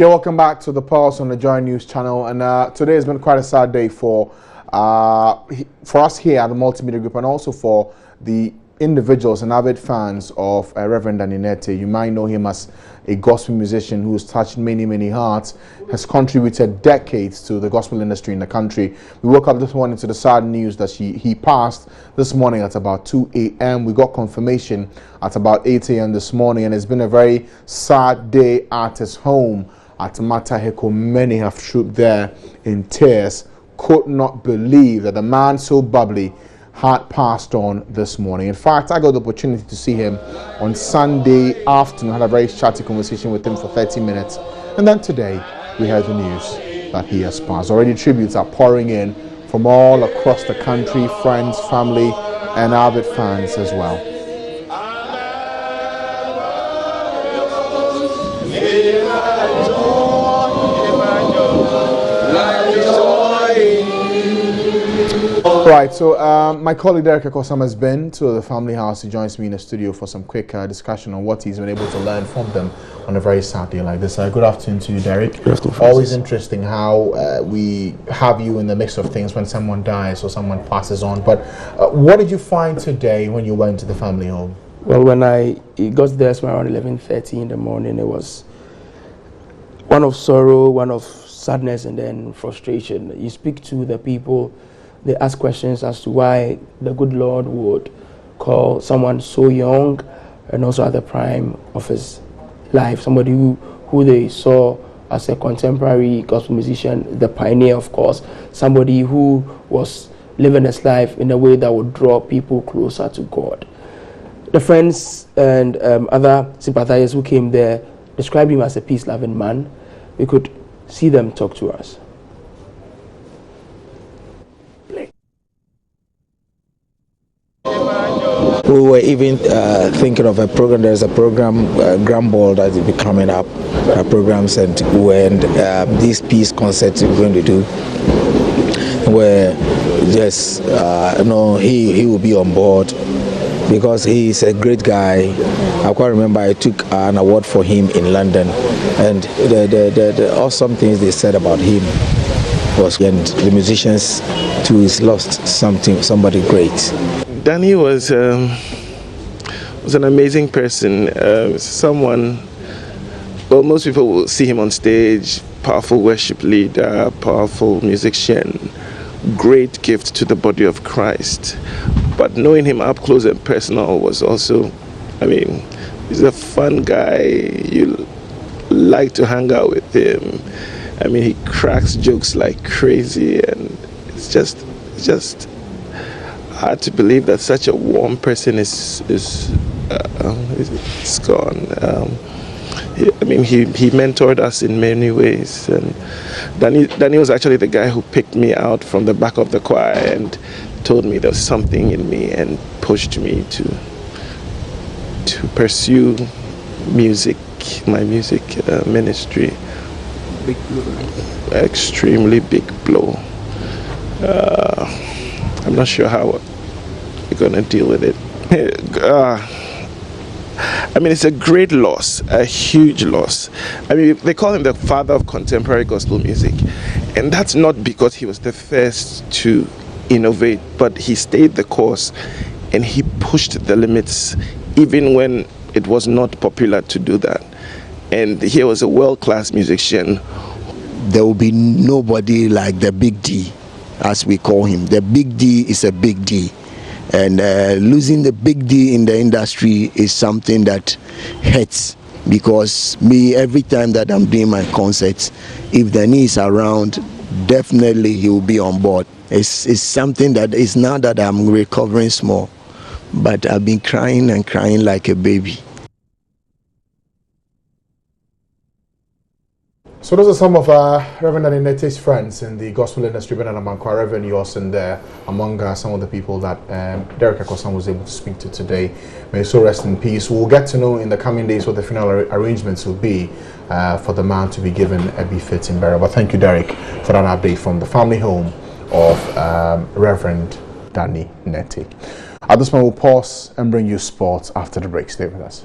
Yeah, welcome back to the Pulse on the Joy News channel. And today has been quite a sad day for us here at the Multimedia Group, and also for the individuals and avid fans of Reverend Nettey. You might know him as a gospel musician who's touched many hearts, has contributed decades to the gospel industry in the country. We woke up this morning to the sad news that he passed this morning at about 2 a.m. We got confirmation at about 8 a.m. this morning, and it's been a very sad day at his home at Mataheko. Many have trooped there in tears, could not believe that the man so bubbly had passed on this morning. In fact, I got the opportunity to see him on Sunday afternoon, had a very chatty conversation with him for 30 minutes. And then today, we heard the news that he has passed. Already tributes are pouring in from all across the country, friends, family, and avid fans as well. Right, so my colleague Derek Akosam has been to the family house. He joins me in the studio for some quick discussion on what he's been able to learn from them on a very sad day like this. Good afternoon to you, Derek. Good afternoon, always interesting how we have you in the mix of things when someone dies or someone passes on. But what did you find today when you went to the family home? Well, when I got there around 11:30 in the morning, it was one of sorrow, one of sadness, and then frustration. You speak to the people, they ask questions as to why the good Lord would call someone so young and also at the prime of his life, somebody who they saw as a contemporary gospel musician, the pioneer, of course, somebody who was living his life in a way that would draw people closer to God. The friends and other sympathizers who came there described him as a peace-loving man. We could see them talk to us. We were even thinking of a program. There's a program, Grand Ball, that will be coming up, programs, and when this peace concert we're going to do, where just he will be on board because he's a great guy. I quite remember I took an award for him in London, and the awesome things they said about him was, and the musicians too, is lost somebody great. Danny was an amazing person, someone, well, most people will see him on stage, powerful worship leader, powerful musician, great gift to the body of Christ. But knowing him up close and personal was also, he's a fun guy. You like to hang out with him. He cracks jokes like crazy, and it's just hard to believe that such a warm person is gone. He mentored us in many ways, and Danny was actually the guy who picked me out from the back of the choir and told me there was something in me and pushed me to pursue music, my music ministry. Big blow. Extremely big blow. I'm not sure how we're going to deal with it. It's a great loss, a huge loss. They call him the father of contemporary gospel music. And that's not because he was the first to innovate, but he stayed the course and he pushed the limits even when it was not popular to do that. And he was a world-class musician. There will be nobody like the Big D, as we call him. The Big D is a big D, and losing the Big D in the industry is something that hurts, because every time that I'm doing my concerts, if Danny is around, definitely he will be on board. It's something that is now that I'm recovering small, but I've been crying and crying like a baby. So those are some of Reverend Nettey's friends in the gospel industry, Reverend yours, and among some of the people that Derek Akosam was able to speak to today. May so rest in peace. We'll get to know in the coming days what the funeral arrangements will be for the man to be given a befitting burial. But thank you, Derek, for that update from the family home of Reverend Danny Nettey. At this point, we'll pause and bring you sports after the break. Stay with us.